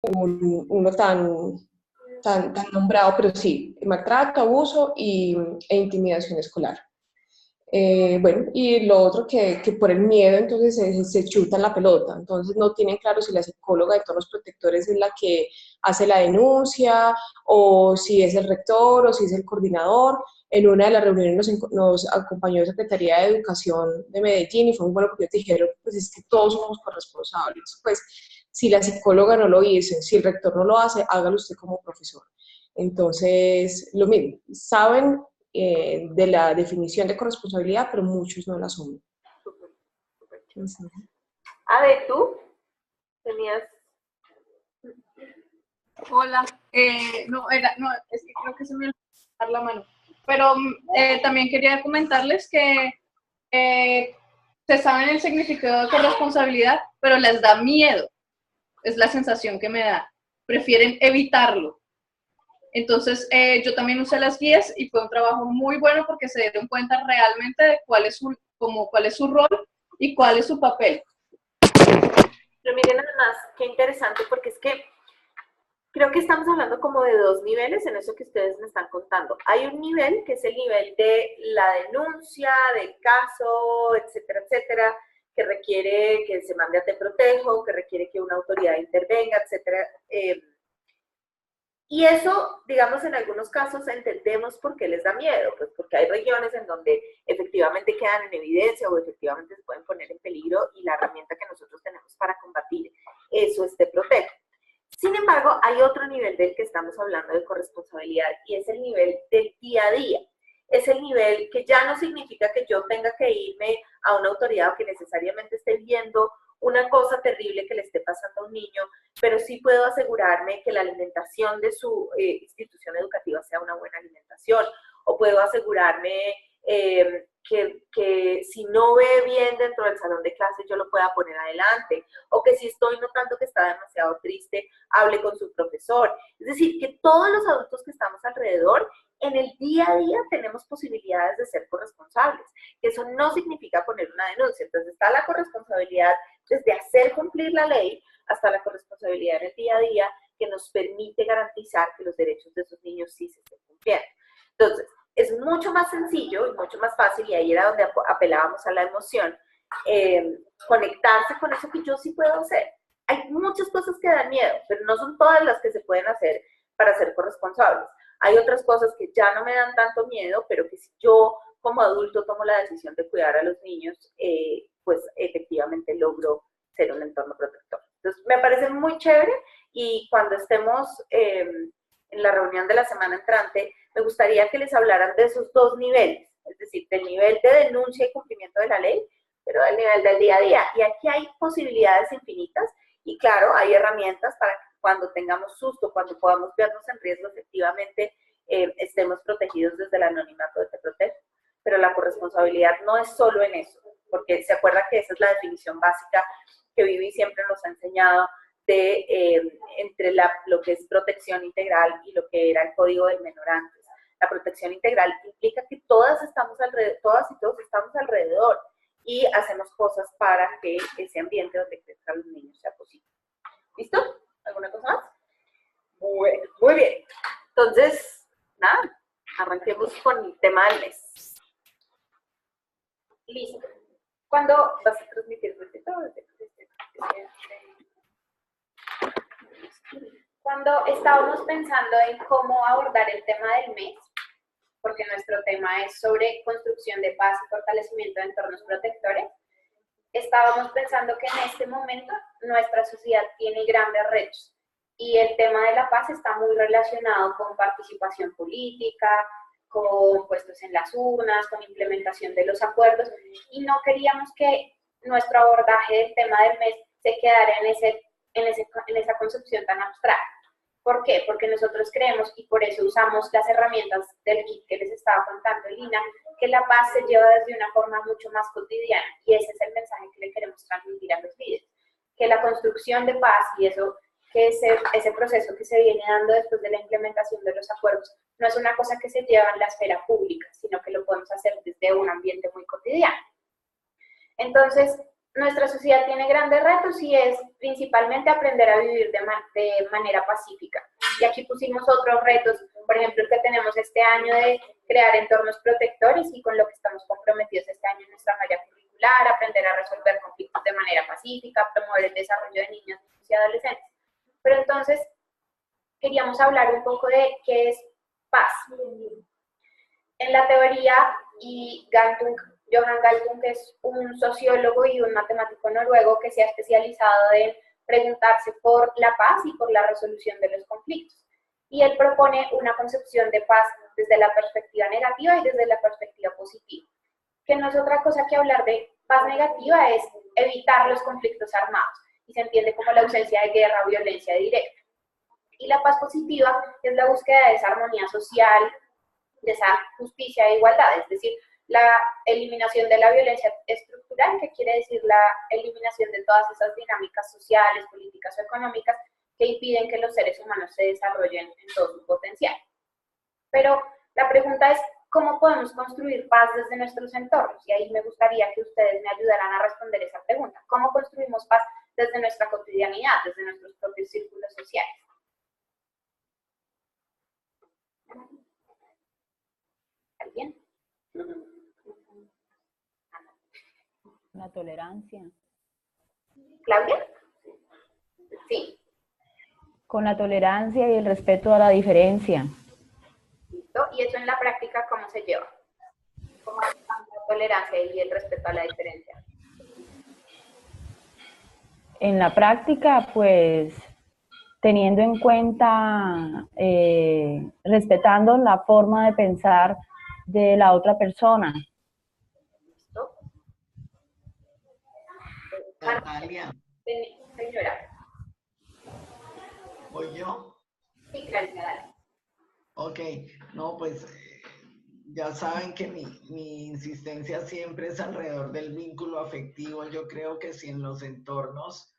uno tan nombrado, pero sí, maltrato, abuso e intimidación escolar. Bueno, y lo otro que por el miedo entonces se chutan la pelota, entonces no tienen claro si la psicóloga de todos los protectores es la que hace la denuncia o si es el rector o si es el coordinador. En una de las reuniones nos acompañó la Secretaría de Educación de Medellín y fue muy bueno porque ellos dijeron, pues es que todos somos corresponsables, pues si la psicóloga no lo dice, si el rector no lo hace, hágalo usted como profesor. Entonces, lo mismo, saben de la definición de corresponsabilidad, pero muchos no la asumen. Súper, súper. A ver, ¿tú tenías? Hola, no, es que creo que se me olvidó dar la mano, pero también quería comentarles que se saben el significado de corresponsabilidad, pero les da miedo, es la sensación que me da, prefieren evitarlo. Entonces, yo también usé las guías y fue un trabajo muy bueno porque se dieron cuenta realmente de cuál es su rol y cuál es su papel. Pero miren además, qué interesante, porque es que creo que estamos hablando como de dos niveles en eso que ustedes me están contando. Hay un nivel que es el nivel de la denuncia, del caso, etcétera, etcétera, que requiere que se mande a Te Protejo, que requiere que una autoridad intervenga, etcétera. Y eso, digamos, en algunos casos entendemos por qué les da miedo, pues porque hay regiones en donde efectivamente quedan en evidencia o efectivamente se pueden poner en peligro y la herramienta que nosotros tenemos para combatir eso es Te Protejo. Sin embargo, hay otro nivel del que estamos hablando de corresponsabilidad y es el nivel del día a día. Es el nivel que ya no significa que yo tenga que irme a una autoridad o que necesariamente esté viendo una cosa terrible que le esté pasando a un niño, pero sí puedo asegurarme que la alimentación de su institución educativa sea una buena alimentación, o puedo asegurarme que si no ve bien dentro del salón de clases yo lo pueda poner adelante, o que si estoy notando que está demasiado triste, hable con su profesor. Es decir, que todos los adultos que estamos alrededor, en el día a día tenemos posibilidades de ser corresponsables, que eso no significa poner una denuncia. Entonces está la corresponsabilidad desde hacer cumplir la ley hasta la corresponsabilidad en el día a día que nos permite garantizar que los derechos de esos niños sí se estén cumpliendo. Entonces, es mucho más sencillo y mucho más fácil, y ahí era donde apelábamos a la emoción, conectarse con eso que yo sí puedo hacer. Hay muchas cosas que dan miedo, pero no son todas las que se pueden hacer para ser corresponsables. Hay otras cosas que ya no me dan tanto miedo, pero que si yo como adulto tomo la decisión de cuidar a los niños, pues efectivamente logro ser un entorno protector. Entonces, me parece muy chévere y cuando estemos en la reunión de la semana entrante, me gustaría que les hablaran de esos dos niveles, es decir, del nivel de denuncia y cumplimiento de la ley, pero del nivel del día a día. Y aquí hay posibilidades infinitas y claro, hay herramientas para que cuando tengamos susto, cuando podamos vernos en riesgo, efectivamente estemos protegidos desde el anonimato de Te Protejo. Pero la corresponsabilidad no es solo en eso, porque se acuerda que esa es la definición básica que Vivi siempre nos ha enseñado de entre lo que es protección integral y lo que era el código del menor antes. La protección integral implica que todas y todos estamos alrededor y hacemos cosas para que ese ambiente donde crezcan los niños sea posible. ¿Listo? ¿Alguna cosa más? Bueno, muy bien. Entonces, nada, arranquemos con el tema del mes. Listo. ¿Cuándo vas a transmitir? Cuando estábamos pensando en cómo abordar el tema del mes, porque nuestro tema es sobre construcción de paz y fortalecimiento de entornos protectores, estábamos pensando que en este momento nuestra sociedad tiene grandes retos y el tema de la paz está muy relacionado con participación política, con puestos en las urnas, con implementación de los acuerdos, y no queríamos que nuestro abordaje del tema del mes se quedara en esa concepción tan abstracta. ¿Por qué? Porque nosotros creemos, y por eso usamos las herramientas del kit que les estaba contando Lina, que la paz se lleva desde una forma mucho más cotidiana, y ese es el mensaje que le queremos transmitir a los líderes, que la construcción de paz y eso, que ese proceso que se viene dando después de la implementación de los acuerdos, no es una cosa que se lleva en la esfera pública, sino que lo podemos hacer desde un ambiente muy cotidiano. Entonces, nuestra sociedad tiene grandes retos y es principalmente aprender a vivir de manera pacífica. Y aquí pusimos otros retos, por ejemplo, el que tenemos este año de crear entornos protectores y con lo que estamos comprometidos este año en nuestra malla curricular, aprender a resolver conflictos de manera pacífica, promover el desarrollo de niños y adolescentes. Pero entonces, queríamos hablar un poco de qué es paz. En la teoría, y Johan Galtung es un sociólogo y un matemático noruego que se ha especializado en preguntarse por la paz y por la resolución de los conflictos. Y él propone una concepción de paz desde la perspectiva negativa y desde la perspectiva positiva, que no es otra cosa que hablar de paz negativa, es evitar los conflictos armados, y se entiende como la ausencia de guerra o violencia directa. Y la paz positiva es la búsqueda de esa armonía social, de esa justicia e igualdad, es decir, la eliminación de la violencia estructural, que quiere decir la eliminación de todas esas dinámicas sociales, políticas o económicas que impiden que los seres humanos se desarrollen en todo su potencial. Pero la pregunta es, ¿cómo podemos construir paz desde nuestros entornos? Y ahí me gustaría que ustedes me ayudaran a responder esa pregunta. ¿Cómo construimos paz desde nuestra cotidianidad, desde nuestros propios círculos sociales? ¿Alguien? La tolerancia. ¿Claudia? Sí. Con la tolerancia y el respeto a la diferencia. ¿Listo? ¿Y eso en la práctica cómo se lleva? ¿Cómo es la tolerancia y el respeto a la diferencia? En la práctica, pues, teniendo en cuenta, respetando la forma de pensar de la otra persona. ¿Listo? Natalia, Señora. ¿voy yo? Sí, Claudia, dale. Ok, no, pues ya saben que mi insistencia siempre es alrededor del vínculo afectivo. Yo creo que si en los entornos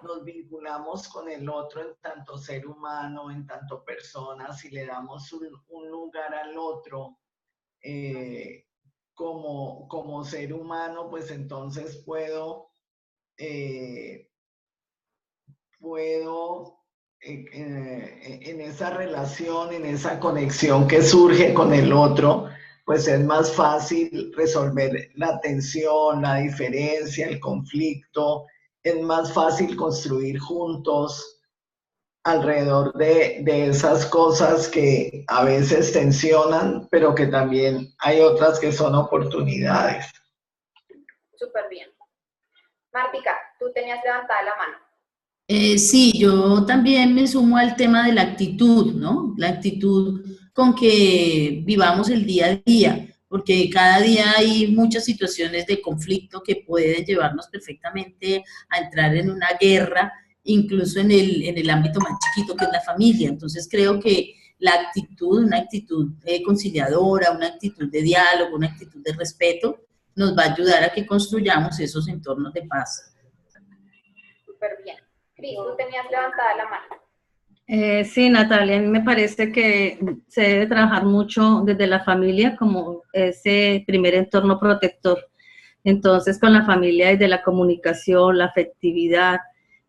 nos vinculamos con el otro en tanto ser humano, en tanto persona, si le damos un lugar al otro como ser humano, pues entonces puedo en esa relación, en esa conexión que surge con el otro, pues es más fácil resolver la tensión, la diferencia, el conflicto, es más fácil construir juntos alrededor de esas cosas que a veces tensionan, pero que también hay otras que son oportunidades. Súper bien. Martica, tú tenías levantada la mano. Sí, yo también me sumo al tema de la actitud, ¿no? La actitud con que vivamos el día a día, porque cada día hay muchas situaciones de conflicto que pueden llevarnos perfectamente a entrar en una guerra, incluso en el ámbito más chiquito que es la familia. Entonces creo que la actitud, una actitud conciliadora, una actitud de diálogo, una actitud de respeto, nos va a ayudar a que construyamos esos entornos de paz. Súper bien. Cris, tú tenías levantada la mano. Sí, Natalia, a mí me parece que se debe trabajar mucho desde la familia como ese primer entorno protector. Entonces, con la familia desde la comunicación, la afectividad,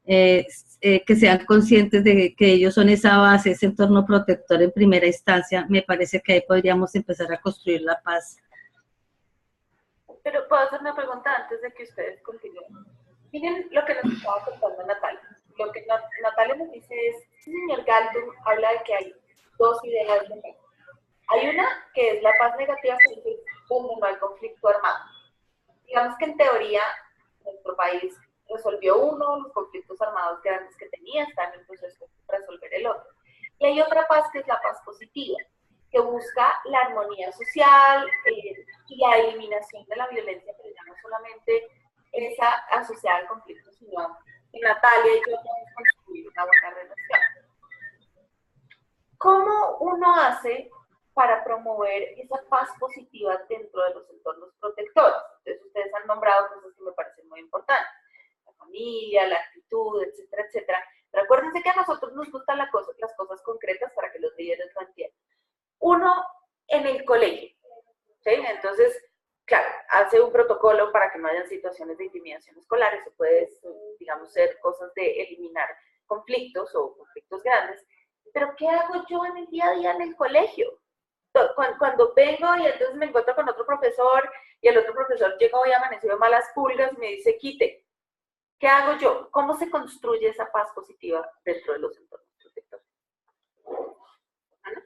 que sean conscientes de que ellos son esa base, ese entorno protector en primera instancia, me parece que ahí podríamos empezar a construir la paz. Pero puedo hacer una pregunta antes de que ustedes continúen. Miren lo que nos estaba contando Natalia. Lo que Natalia nos dice es, el señor Galtung habla de que hay dos ideas de paz. Hay una que es la paz negativa, que dice, no hay conflicto armado. Digamos que en teoría, nuestro país resolvió uno de los conflictos armados grandes que tenía, está en el proceso de resolver el otro. Y hay otra paz que es la paz positiva, que busca la armonía social y la eliminación de la violencia, pero ya no solamente esa asociada al conflicto, sino que Natalia y yo podemos construir una buena relación. ¿Cómo uno hace para promover esa paz positiva dentro de los entornos protectores? Entonces, ustedes han nombrado cosas que me parecen muy importantes. La familia, la actitud, etcétera, etcétera. Pero acuérdense que a nosotros nos gustan las cosas concretas para que los líderes lo entiendan. Uno, en el colegio, ¿sí? Entonces, claro, hace un protocolo protocolo para que no hayan situaciones de intimidación escolar. Eso puede, digamos, ser cosas de eliminar conflictos o conflictos grandes. Pero ¿qué hago yo en el día a día en el colegio? Cuando vengo y entonces me encuentro con otro profesor y el otro profesor llega hoy amanecido de malas pulgas y me dice, quite. ¿Qué hago yo? ¿Cómo se construye esa paz positiva dentro de los entornos protectores? ¿Ana?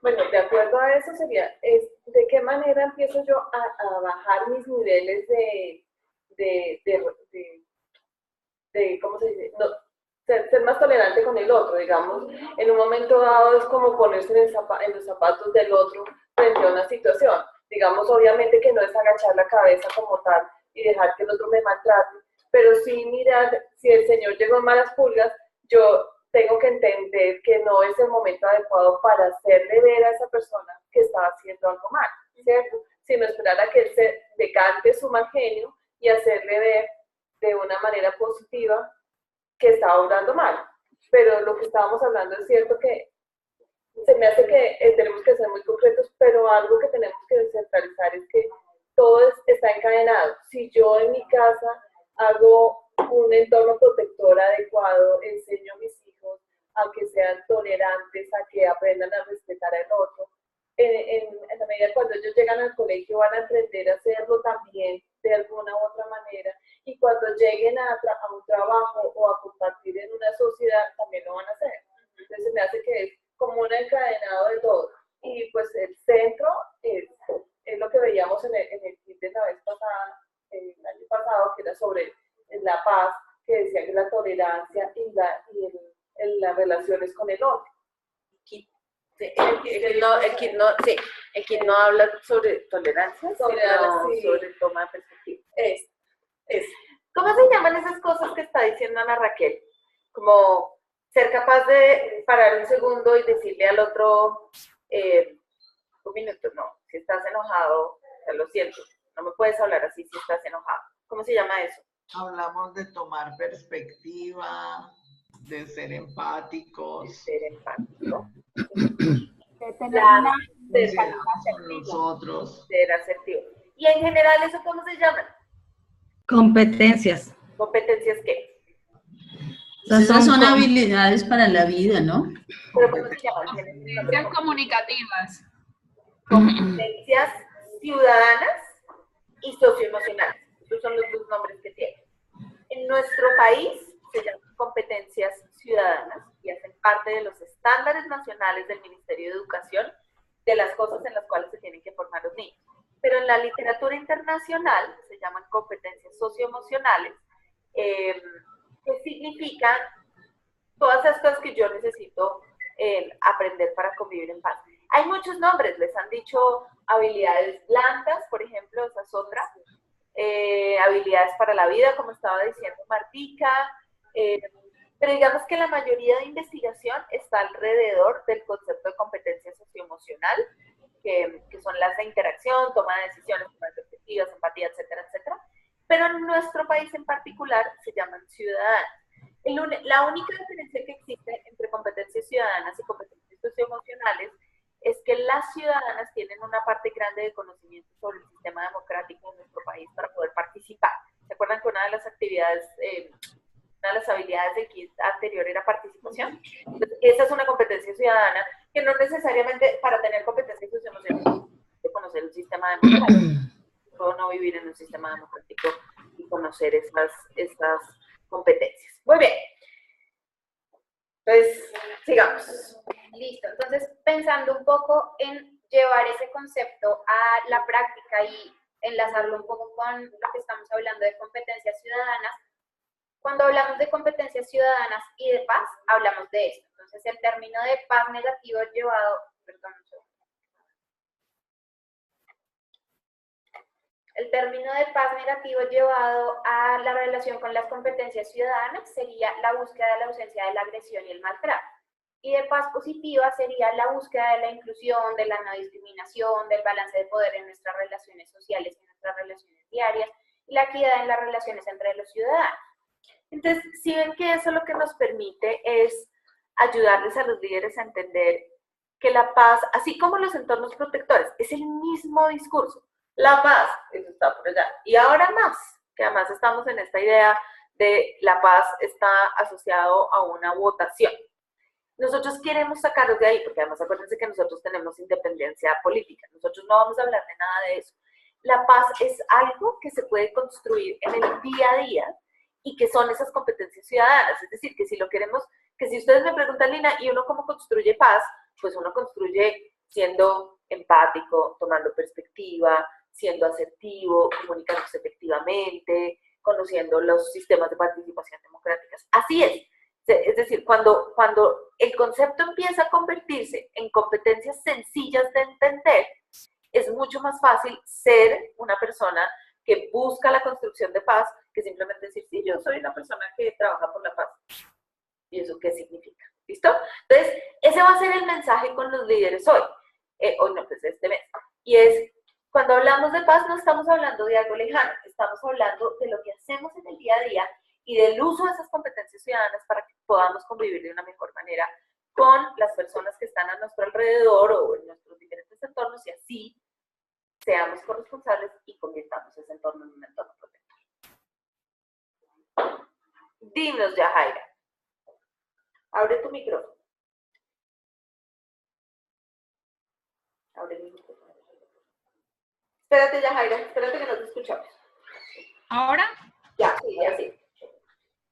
Bueno, de acuerdo a eso sería, ¿de qué manera empiezo yo a bajar mis niveles de ¿cómo se dice? No, ser más tolerante con el otro, digamos. En un momento dado es como ponerse en los zapatos del otro frente a una situación. Digamos, obviamente que no es agachar la cabeza como tal y dejar que el otro me maltrate, pero sí mirar, si el señor llegó en malas pulgas, yo tengo que entender que no es el momento adecuado para hacerle ver a esa persona que está haciendo algo mal, ¿cierto? Sino esperar a que él se decante su mal genio y hacerle ver de una manera positiva que está obrando mal. Pero lo que estábamos hablando es cierto que se me hace que tenemos que ser muy concretos, pero algo que tenemos que descentralizar es que todo está encadenado. Si yo en mi casa hago un entorno protector adecuado, enseño a mis hijos a que sean tolerantes, a que aprendan a respetar al otro, en la medida cuando ellos llegan al colegio van a aprender a hacerlo también de alguna u otra manera, y cuando lleguen a un trabajo o a compartir en una sociedad también lo van a hacer. Entonces me hace que es como un encadenado de todo. Y pues el centro es lo que veíamos en el kit de la vez pasada, el año pasado, que era sobre la paz, que decía que la tolerancia y las relaciones con el otro. El kit no habla sobre tolerancia, sobre toma de perspectiva. ¿Cómo se llaman esas cosas que está diciendo Ana Raquel? Como ser capaz de parar un segundo y decirle al otro, un minuto, no, si estás enojado, o sea, lo siento, no me puedes hablar así si estás enojado. ¿Cómo se llama eso? Hablamos de tomar perspectiva, de ser empáticos. De ser empático. De tener una nosotros. Ser asertivo. ¿Y en general eso cómo se llaman? Competencias. ¿Competencias qué? Esas son habilidades para la vida, ¿no? ¿Pero cómo se llaman? Competencias comunicativas. Competencias ciudadanas y socioemocionales. Esos son los dos nombres que tienen. En nuestro país se llaman competencias ciudadanas y hacen parte de los estándares nacionales del Ministerio de Educación de las cosas en las cuales se tienen que formar los niños. Pero en la literatura internacional se llaman competencias socioemocionales, que significan todas esas cosas que yo necesito aprender para convivir en paz. Hay muchos nombres, les han dicho habilidades blandas, por ejemplo, esa es otra. Habilidades para la vida, como estaba diciendo Martica, pero digamos que la mayoría de investigación está alrededor del concepto de competencia socioemocional, que son las de interacción, toma de decisiones, toma de perspectivas, empatía, etcétera, etcétera. Pero en nuestro país en particular se llaman ciudadanas. La única diferencia que existe entre competencias ciudadanas y competencias socioemocionales es que las ciudadanas tienen una parte grande de conocimiento sobre el sistema democrático en nuestro país para poder participar. ¿Se acuerdan que una de las actividades, una de las habilidades del kit anterior era participación? Entonces, esa es una competencia ciudadana que no necesariamente para tener competencias socioemocionales de conocer el sistema democrático. Puedo no vivir en un sistema democrático y conocer estas competencias. Muy bien. Entonces, sigamos. Listo. Entonces, pensando un poco en llevar ese concepto a la práctica y enlazarlo un poco con lo que estamos hablando de competencias ciudadanas, cuando hablamos de competencias ciudadanas y de paz, hablamos de esto. Entonces, el término de paz negativo llevado, el término de paz negativo llevado a la relación con las competencias ciudadanas sería la búsqueda de la ausencia de la agresión y el maltrato. Y de paz positiva sería la búsqueda de la inclusión, de la no discriminación, del balance de poder en nuestras relaciones sociales y en nuestras relaciones diarias, y la equidad en las relaciones entre los ciudadanos. Entonces, si ven que eso lo que nos permite es ayudarles a los líderes a entender que la paz, así como los entornos protectores, es el mismo discurso. La paz, eso está por allá. Y ahora más, que además estamos en esta idea de la paz está asociado a una votación. Nosotros queremos sacarlos de ahí, porque además acuérdense que nosotros tenemos independencia política. Nosotros no vamos a hablar de nada de eso. La paz es algo que se puede construir en el día a día y que son esas competencias ciudadanas. Es decir, que si lo queremos, que si ustedes me preguntan, Lina, ¿y uno cómo construye paz? Pues uno construye siendo empático, tomando perspectiva, siendo asertivo, comunicándose efectivamente, conociendo los sistemas de participación democráticas. Así es. Es decir, cuando el concepto empieza a convertirse en competencias sencillas de entender, es mucho más fácil ser una persona que busca la construcción de paz que simplemente decir, sí, yo soy una persona que trabaja por la paz. ¿Y eso qué significa? ¿Listo? Entonces, ese va a ser el mensaje con los líderes hoy. Hoy no, pues este mes. Y es, cuando hablamos de paz no estamos hablando de algo lejano, estamos hablando de lo que hacemos en el día a día y del uso de esas competencias ciudadanas para que podamos convivir de una mejor manera con las personas que están a nuestro alrededor o en nuestros diferentes entornos y así seamos corresponsables y convirtamos ese entorno en un entorno protector. Dinos, Yajaira. Abre tu micrófono. Abre el micrófono. Espérate, Yajaira, espérate que no te escuchamos. ¿Ahora? Ya, sí, ya sí.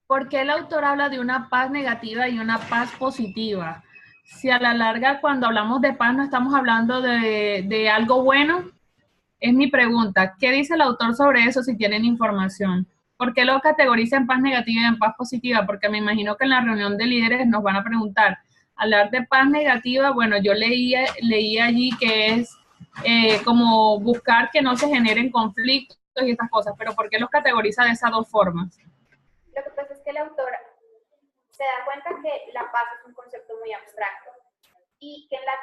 ¿Por qué el autor habla de una paz negativa y una paz positiva? Si a la larga cuando hablamos de paz no estamos hablando de algo bueno, es mi pregunta. ¿Qué dice el autor sobre eso si tienen información? ¿Por qué lo categoriza en paz negativa y en paz positiva? Porque me imagino que en la reunión de líderes nos van a preguntar. Hablar de paz negativa, bueno, yo leí allí que es como buscar que no se generen conflictos y estas cosas, pero ¿por qué los categoriza de esas dos formas? Lo que pasa es que el autor se da cuenta que la paz es un concepto muy abstracto y que en la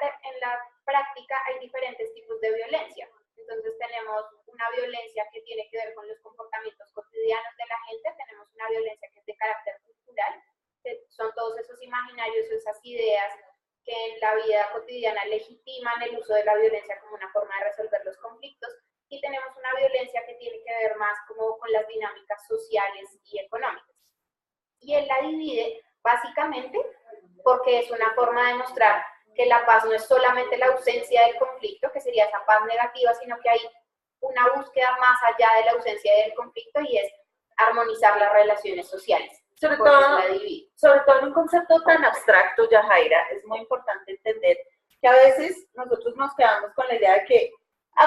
práctica hay diferentes tipos de violencia. Entonces tenemos una violencia que tiene que ver con los comportamientos cotidianos de la gente, tenemos una violencia que es de carácter cultural, que son todos esos imaginarios, esas ideas que en la vida cotidiana legitiman el uso de la violencia como una forma de resolver los conflictos, y tenemos una violencia que tiene que ver más como con las dinámicas sociales y económicas. Y él la divide básicamente porque es una forma de mostrar que la paz no es solamente la ausencia del conflicto, que sería esa paz negativa, sino que hay una búsqueda más allá de la ausencia del conflicto y es armonizar las relaciones sociales. Sobre todo en un concepto tan abstracto, Yajaira, es muy importante entender que a veces nosotros nos quedamos con la idea de que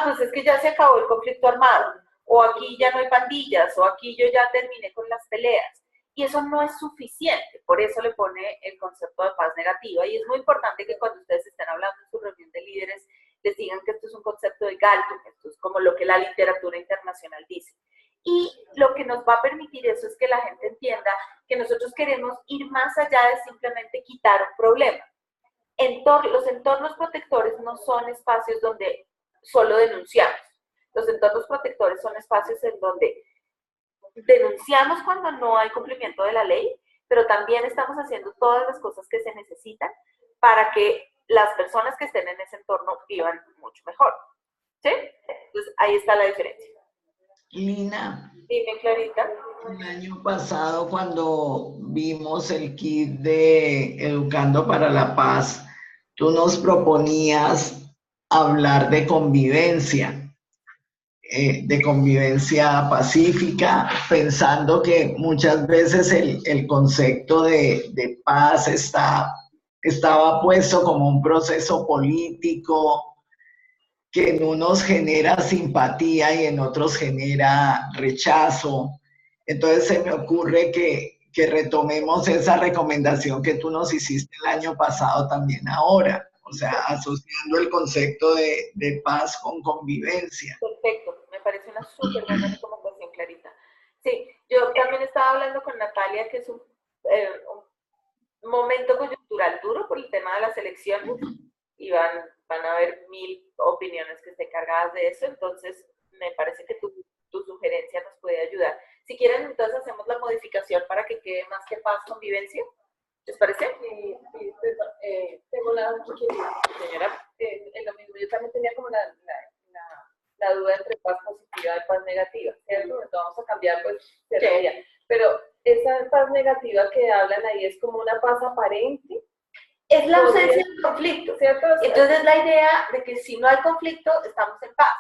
pues es que ya se acabó el conflicto armado, o aquí ya no hay pandillas, o aquí yo ya terminé con las peleas. Y eso no es suficiente, por eso le pone el concepto de paz negativa. Y es muy importante que cuando ustedes estén hablando en su reunión de líderes, les digan que esto es un concepto de Galton, esto es como lo que la literatura internacional dice. Y lo que nos va a permitir eso es que la gente entienda que nosotros queremos ir más allá de simplemente quitar un problema. Los entornos protectores no son espacios donde solo denunciamos. Los entornos protectores son espacios en donde denunciamos cuando no hay cumplimiento de la ley, pero también estamos haciendo todas las cosas que se necesitan para que las personas que estén en ese entorno vivan mucho mejor. ¿Sí? Entonces, ahí está la diferencia. Lina. Dime, Clarita. El año pasado, cuando vimos el kit de Educando para la Paz, tú nos proponías hablar de convivencia pacífica, pensando que muchas veces el concepto de paz estaba puesto como un proceso político que en unos genera simpatía y en otros genera rechazo. Entonces se me ocurre que retomemos esa recomendación que tú nos hiciste el año pasado también ahora, o sea, asociando el concepto de paz con convivencia. Perfecto, me parece una súper buena recomendación, Clarita. Sí, yo también estaba hablando con Natalia, que es un momento coyuntural duro por el tema de las elecciones, y van a haber 1000 opiniones que estén cargadas de eso, entonces me parece que tu sugerencia nos puede ayudar. Si quieren, entonces hacemos la modificación para que quede más que paz, convivencia. ¿Les parece? Sí, tengo una inquietud, señora. En lo mismo, yo también tenía como la duda entre paz positiva y paz negativa, ¿cierto? Entonces vamos a cambiar, pues, sería. Pero esa paz negativa que hablan ahí es como una paz aparente. Es la ausencia de conflicto, ¿cierto? Entonces la idea de que si no hay conflicto, estamos en paz.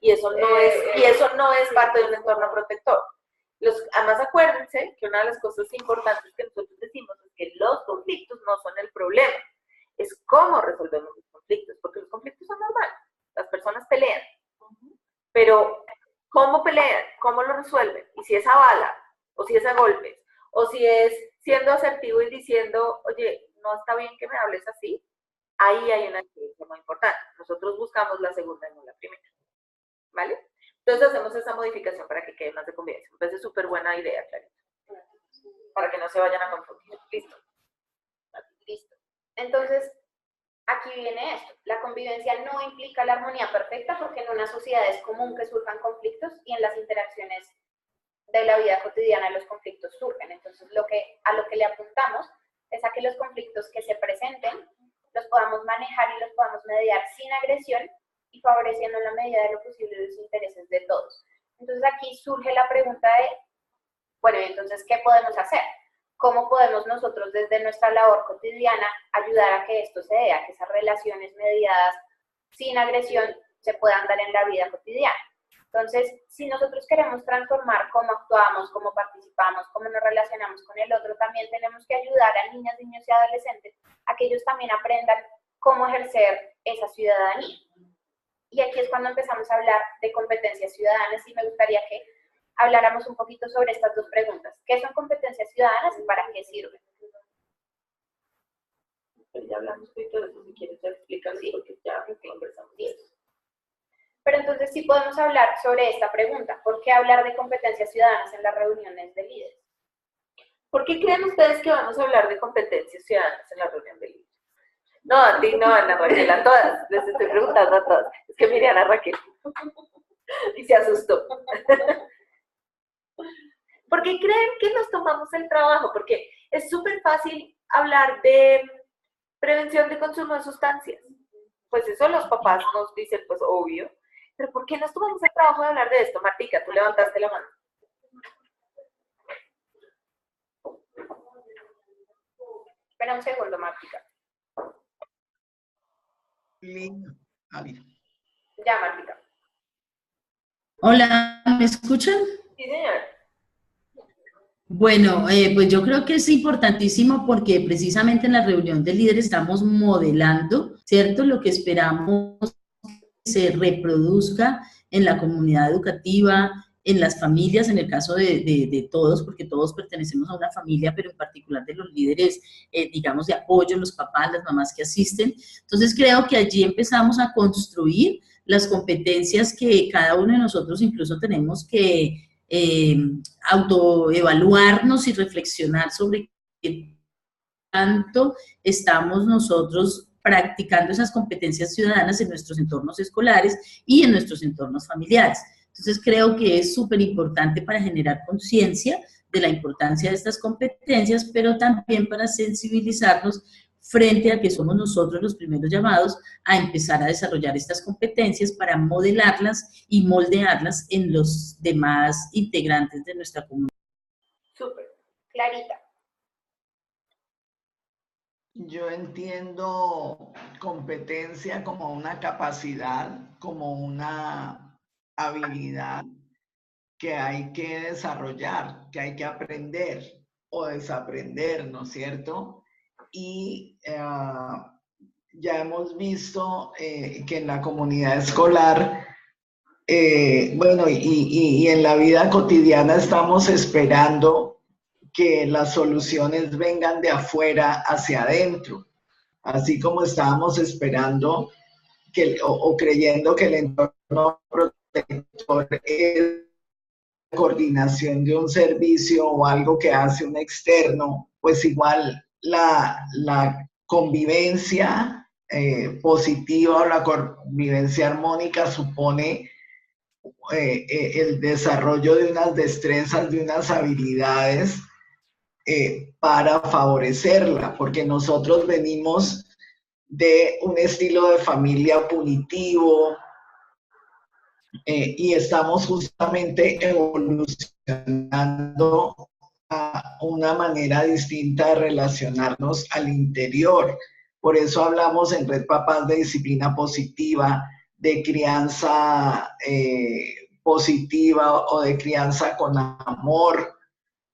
Y eso no es parte de un entorno protector. Además, acuérdense que una de las cosas importantes que nosotros decimos es que los conflictos no son el problema, es cómo resolvemos los conflictos, porque los conflictos son normales, las personas pelean, pero ¿cómo pelean? ¿Cómo lo resuelven? Y si es a bala, o si es a golpes, o si es siendo asertivo y diciendo, oye, no está bien que me hables así, ahí hay una diferencia muy importante. Nosotros buscamos la segunda y no la primera, ¿vale? Entonces hacemos esa modificación para que quede más de convivencia. Me parece súper buena idea, Clarita. Para que no se vayan a confundir. Listo. Listo. Entonces, aquí viene esto. La convivencia no implica la armonía perfecta porque en una sociedad es común que surjan conflictos y en las interacciones de la vida cotidiana los conflictos surgen. Entonces, a lo que le apuntamos es a que los conflictos que se presenten los podamos manejar y los podamos mediar sin agresión y favoreciendo en la medida de lo posible los intereses de todos. Entonces aquí surge la pregunta de, bueno, entonces, ¿qué podemos hacer? ¿Cómo podemos nosotros desde nuestra labor cotidiana ayudar a que esto se dé, a que esas relaciones mediadas sin agresión se puedan dar en la vida cotidiana? Entonces, si nosotros queremos transformar cómo actuamos, cómo participamos, cómo nos relacionamos con el otro, también tenemos que ayudar a niñas, niños y adolescentes a que ellos también aprendan cómo ejercer esa ciudadanía. Y aquí es cuando empezamos a hablar de competencias ciudadanas y me gustaría que habláramos un poquito sobre estas dos preguntas. ¿Qué son competencias ciudadanas y para qué sirven? Ya hablamos un poquito de eso, si quieres explicar, sí, porque ya conversamos de eso. Pero entonces sí podemos hablar sobre esta pregunta. ¿Por qué hablar de competencias ciudadanas en las reuniones de líderes? ¿Por qué creen ustedes que vamos a hablar de competencias ciudadanas en la reunión de líderes? No, a ti no, Ana Raquel, a todas. Les estoy preguntando a todas. Es que miré a Ana Raquel y se asustó. ¿Por qué creen que nos tomamos el trabajo? Porque es súper fácil hablar de prevención de consumo de sustancias. Pues eso los papás nos dicen, pues obvio. Pero ¿por qué nos tomamos el trabajo de hablar de esto? Martica, tú levantaste la mano. Espera un segundo, Martica. Ya, Martica. Hola, ¿me escuchan? Sí, señor. Bueno, pues yo creo que es importantísimo porque precisamente en la reunión de líderes estamos modelando, ¿cierto? Lo que esperamos que se reproduzca en la comunidad educativa, en las familias, en el caso de todos, porque todos pertenecemos a una familia, pero en particular de los líderes, digamos, de apoyo, los papás, las mamás que asisten. Entonces creo que allí empezamos a construir las competencias que cada uno de nosotros incluso tenemos que autoevaluarnos y reflexionar sobre qué tanto estamos nosotros practicando esas competencias ciudadanas en nuestros entornos escolares y en nuestros entornos familiares. Entonces creo que es súper importante para generar conciencia de la importancia de estas competencias, pero también para sensibilizarnos frente a que somos nosotros los primeros llamados a empezar a desarrollar estas competencias para modelarlas y moldearlas en los demás integrantes de nuestra comunidad. Súper. Clarita. Yo entiendo competencia como una capacidad, como una habilidad que hay que desarrollar, que hay que aprender o desaprender, ¿no es cierto? Y ya hemos visto que en la comunidad escolar, bueno, y en la vida cotidiana estamos esperando que las soluciones vengan de afuera hacia adentro, así como estábamos esperando o creyendo que el entorno protector es la coordinación de un servicio o algo que hace un externo, pues igual la convivencia positiva o la convivencia armónica supone el desarrollo de unas destrezas, de unas habilidades para favorecerla, porque nosotros venimos de un estilo de familia punitivo y estamos justamente evolucionando a una manera distinta de relacionarnos al interior. Por eso hablamos en Red Papás de disciplina positiva, de crianza positiva o de crianza con amor,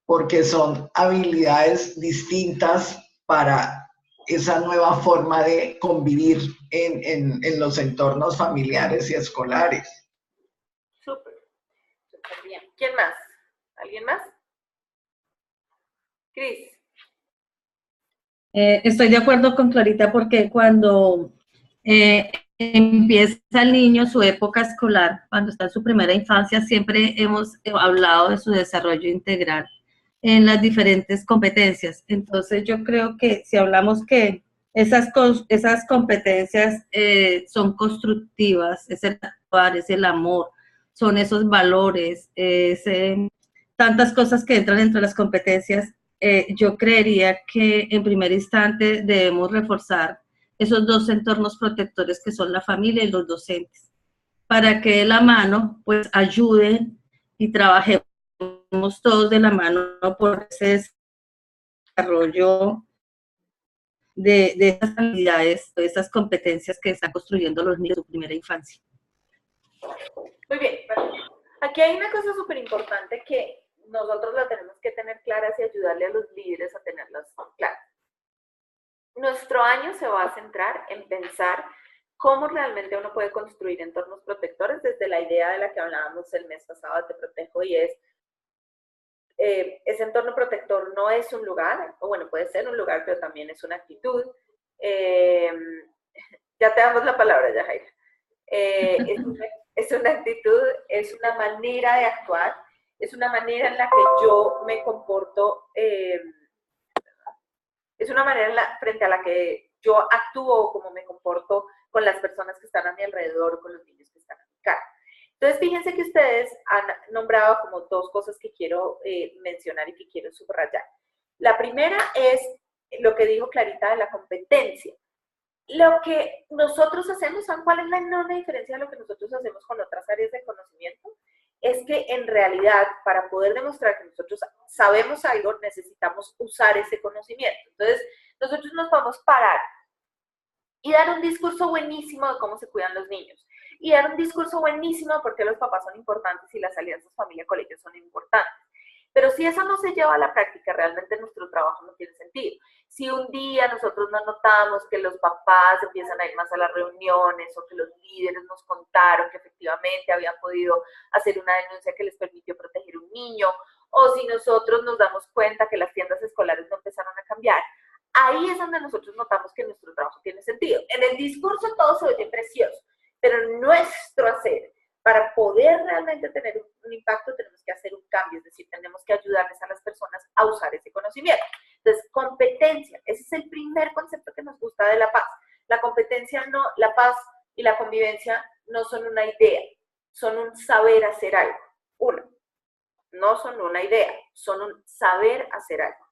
porque son habilidades distintas para esa nueva forma de convivir en los entornos familiares y escolares. Súper, súper bien. ¿Quién más? ¿Alguien más? Cris. Estoy de acuerdo con Clarita porque cuando empieza el niño su época escolar, cuando está en su primera infancia, siempre hemos hablado de su desarrollo integral en las diferentes competencias. Entonces yo creo que si hablamos que esas competencias son constructivas, es el actuar, es el amor, son esos valores, tantas cosas que entran entre las competencias, yo creería que en primer instante debemos reforzar esos dos entornos protectores que son la familia y los docentes, para que de la mano pues ayuden y trabajemos todos de la mano por ese desarrollo de estas habilidades, de estas competencias que están construyendo los niños en su primera infancia. Muy bien, bueno, aquí hay una cosa súper importante que nosotros la tenemos que tener claras y ayudarle a los líderes a tenerlas claras. Nuestro año se va a centrar en pensar cómo realmente uno puede construir entornos protectores desde la idea de la que hablábamos el mes pasado de Te Protejo, y es ese entorno protector no es un lugar, o bueno, puede ser un lugar, pero también es una actitud. Ya te damos la palabra, Yajaira. Es una actitud, es una manera de actuar, es una manera en la que yo me comporto, es una manera frente a la que yo actúo, como me comporto con las personas que están a mi alrededor, con los niños que están a mi cara. Entonces, fíjense que ustedes han nombrado como dos cosas que quiero mencionar y que quiero subrayar. La primera es lo que dijo Clarita de la competencia. Lo que nosotros hacemos, ¿saben cuál es la enorme diferencia de lo que nosotros hacemos con otras áreas de conocimiento? Es que en realidad, para poder demostrar que nosotros sabemos algo, necesitamos usar ese conocimiento. Entonces, nosotros nos podemos parar y dar un discurso buenísimo de cómo se cuidan los niños. Y dar un discurso buenísimo de por qué los papás son importantes y las alianzas familia-colegio son importantes. Pero si eso no se lleva a la práctica, realmente nuestro trabajo no tiene sentido. Si un día nosotros no notamos que los papás empiezan a ir más a las reuniones o que los líderes nos contaron que efectivamente habían podido hacer una denuncia que les permitió proteger a un niño, o si nosotros nos damos cuenta que las tiendas escolares no empezaron a cambiar, ahí es donde nosotros notamos que nuestro trabajo tiene sentido. En el discurso todo se oye precioso, pero en nuestro hacer, para poder realmente tener un impacto, tenemos que hacer un cambio, es decir, tenemos que ayudarles a las personas a usar ese conocimiento. Entonces, competencia, ese es el primer concepto que nos gusta de la paz. La competencia no, la paz y la convivencia no son una idea, son un saber hacer algo. Uno, no son una idea, son un saber hacer algo.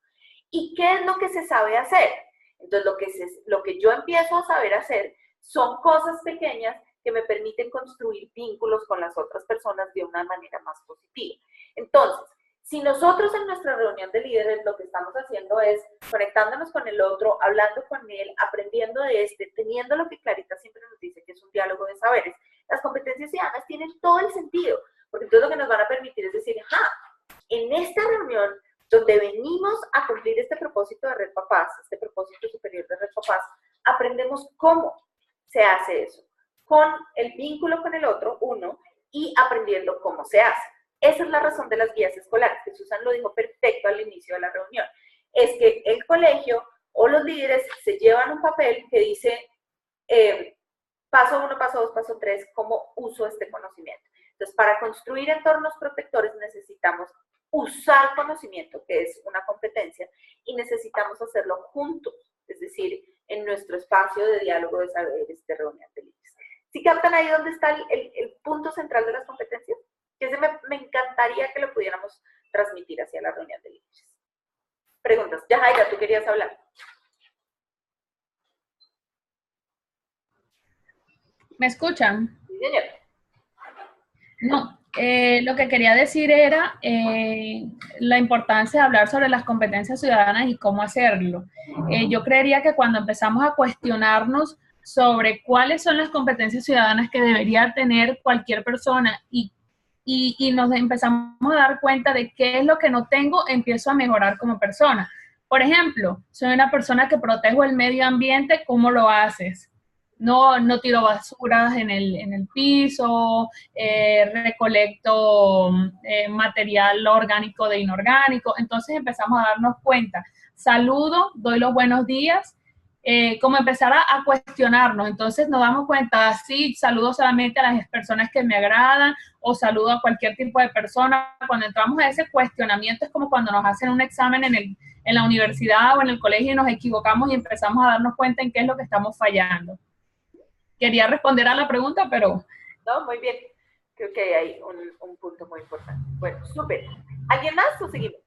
¿Y qué es lo que se sabe hacer? Entonces, lo que yo empiezo a saber hacer son cosas pequeñas que me permiten construir vínculos con las otras personas de una manera más positiva. Entonces, si nosotros en nuestra reunión de líderes lo que estamos haciendo es conectándonos con el otro, hablando con él, aprendiendo de teniendo lo que Clarita siempre nos dice, que es un diálogo de saberes, las competencias ciudadanas tienen todo el sentido, porque entonces lo que nos van a permitir es decir, en esta reunión donde venimos a cumplir este propósito de Red Papás, este propósito superior de Red Papás, aprendemos cómo se hace eso, con el vínculo con el otro, uno, y aprendiendo cómo se hace. Esa es la razón de las guías escolares, que Susan lo dijo perfecto al inicio de la reunión. Es que el colegio o los líderes se llevan un papel que dice paso 1, paso 2, paso 3, cómo uso este conocimiento. Entonces, para construir entornos protectores necesitamos usar conocimiento, que es una competencia, y necesitamos hacerlo juntos, es decir, en nuestro espacio de diálogo de saberes, de reunión de líderes. ¿Sí captan ahí dónde está el punto central de las competencias? Que me encantaría que lo pudiéramos transmitir hacia la reunión de líderes. preguntas. Yajaira, tú querías hablar. ¿Me escuchan? Sí, señor. No, lo que quería decir era la importancia de hablar sobre las competencias ciudadanas y cómo hacerlo. Yo creería que cuando empezamos a cuestionarnos sobre cuáles son las competencias ciudadanas que debería tener cualquier persona y nos empezamos a dar cuenta de qué es lo que no tengo, empiezo a mejorar como persona. Por ejemplo, soy una persona que protejo el medio ambiente, ¿cómo lo haces? No tiro basuras en el piso, recolecto material orgánico de inorgánico. Entonces empezamos a darnos cuenta. Saludo, doy los buenos días, como empezar a cuestionarnos. Entonces nos damos cuenta, sí, saludo solamente a las personas que me agradan o saludo a cualquier tipo de persona. Cuando entramos a ese cuestionamiento es como cuando nos hacen un examen en la universidad o en el colegio y nos equivocamos y empezamos a darnos cuenta en qué es lo que estamos fallando. Quería responder a la pregunta, pero... No, muy bien. Creo que hay un punto muy importante. Bueno, súper. ¿Alguien más o seguimos?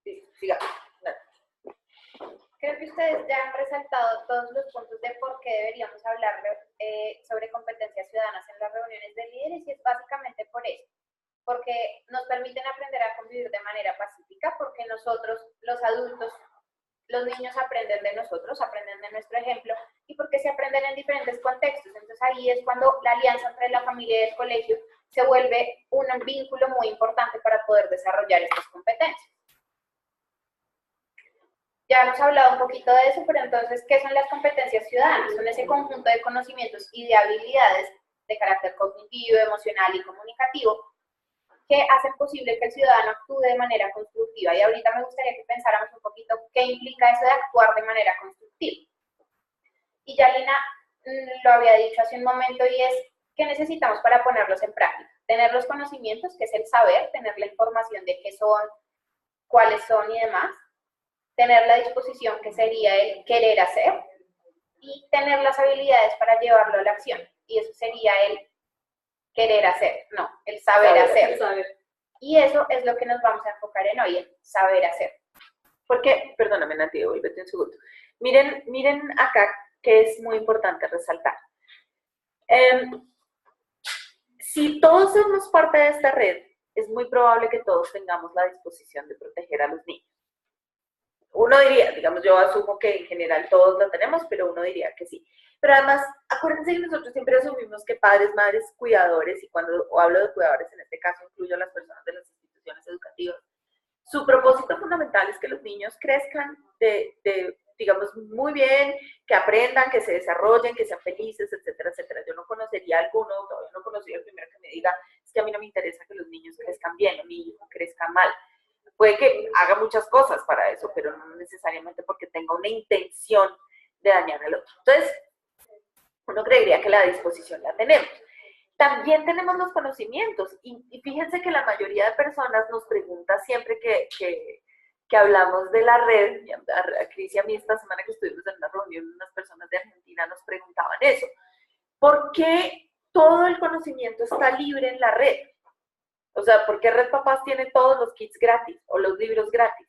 Sí, sigamos. Creo que ustedes ya han resaltado todos los puntos de por qué deberíamos hablar sobre competencias ciudadanas en las reuniones de líderes, y es básicamente por eso, porque nos permiten aprender a convivir de manera pacífica, porque nosotros, los adultos, los niños aprenden de nosotros, aprenden de nuestro ejemplo, y porque se aprenden en diferentes contextos. Entonces ahí es cuando la alianza entre la familia y el colegio se vuelve un vínculo muy importante para poder desarrollar estas competencias. Ya hemos hablado un poquito de eso, pero entonces, ¿qué son las competencias ciudadanas? Son ese conjunto de conocimientos y de habilidades de carácter cognitivo, emocional y comunicativo que hacen posible que el ciudadano actúe de manera constructiva. Y ahorita me gustaría que pensáramos un poquito qué implica eso de actuar de manera constructiva. Y ya Lina lo había dicho hace un momento, y es ¿qué necesitamos para ponerlos en práctica? Tener los conocimientos, que es el saber, tener la información de qué son, cuáles son y demás. Tener la disposición, que sería el querer hacer. Y tener las habilidades para llevarlo a la acción. Y eso sería el querer hacer, no, el saber hacer. Y eso es lo que nos vamos a enfocar en hoy, el saber hacer. Porque, perdóname Nati, vuélvete un segundo. Miren acá que es muy importante resaltar. Si todos somos parte de esta red, es muy probable que todos tengamos la disposición de proteger a los niños. Uno diría, digamos, yo asumo que en general todos lo tenemos, pero uno diría que sí. Pero además, acuérdense que nosotros siempre asumimos que padres, madres, cuidadores, y cuando hablo de cuidadores, en este caso incluyo a las personas de las instituciones educativas, su propósito fundamental es que los niños crezcan digamos, muy bien, que aprendan, que se desarrollen, que sean felices, etcétera, etcétera. Yo no conocería a alguno, todavía no conocí el primero que me diga, es que a mí no me interesa que los niños crezcan bien o mi hijo crezca mal. Puede que haga muchas cosas para eso, pero no necesariamente porque tenga una intención de dañar al otro. Entonces, uno creería que la disposición la tenemos. También tenemos los conocimientos, y fíjense que la mayoría de personas nos pregunta siempre que hablamos de la red. A Cris y a mí esta semana que estuvimos en una reunión, unas personas de Argentina nos preguntaban eso. ¿Por qué todo el conocimiento está libre en la red? O sea, ¿por qué Red Papás tiene todos los kits gratis o los libros gratis?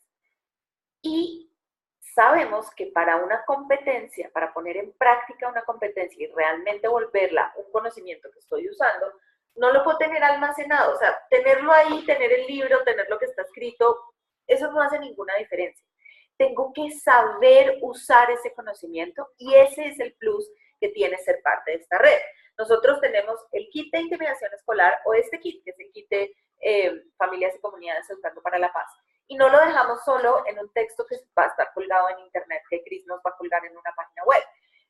Y sabemos que para una competencia, para poner en práctica una competencia y realmente volverla un conocimiento que estoy usando, no lo puedo tener almacenado. O sea, tenerlo ahí, tener el libro, tener lo que está escrito, eso no hace ninguna diferencia. Tengo que saber usar ese conocimiento, y ese es el plus que tiene ser parte de esta red. Nosotros tenemos el kit de intimidación escolar, o este kit, que es el kit de Familias y Comunidades Educando para la Paz. Y no lo dejamos solo en un texto que va a estar colgado en internet, que Cris nos va a colgar en una página web.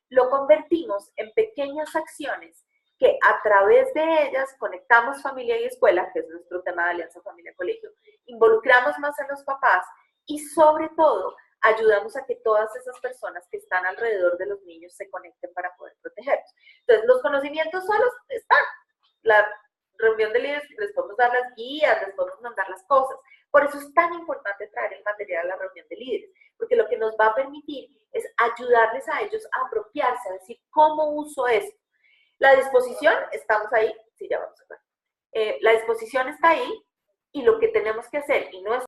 Lo convertimos en pequeñas acciones que a través de ellas conectamos familia y escuela, que es nuestro tema de Alianza Familia Colegio, involucramos más a los papás y sobre todo ayudamos a que todas esas personas que están alrededor de los niños se conecten para poder protegerlos. Entonces, los conocimientos solos están. La reunión de líderes, les podemos dar las guías, les podemos mandar las cosas. Por eso es tan importante traer el material a la reunión de líderes, porque lo que nos va a permitir es ayudarles a ellos a apropiarse, a decir, ¿cómo uso esto? La disposición, estamos ahí, sí, ya vamos a ver. La disposición está ahí, y lo que tenemos que hacer, y no es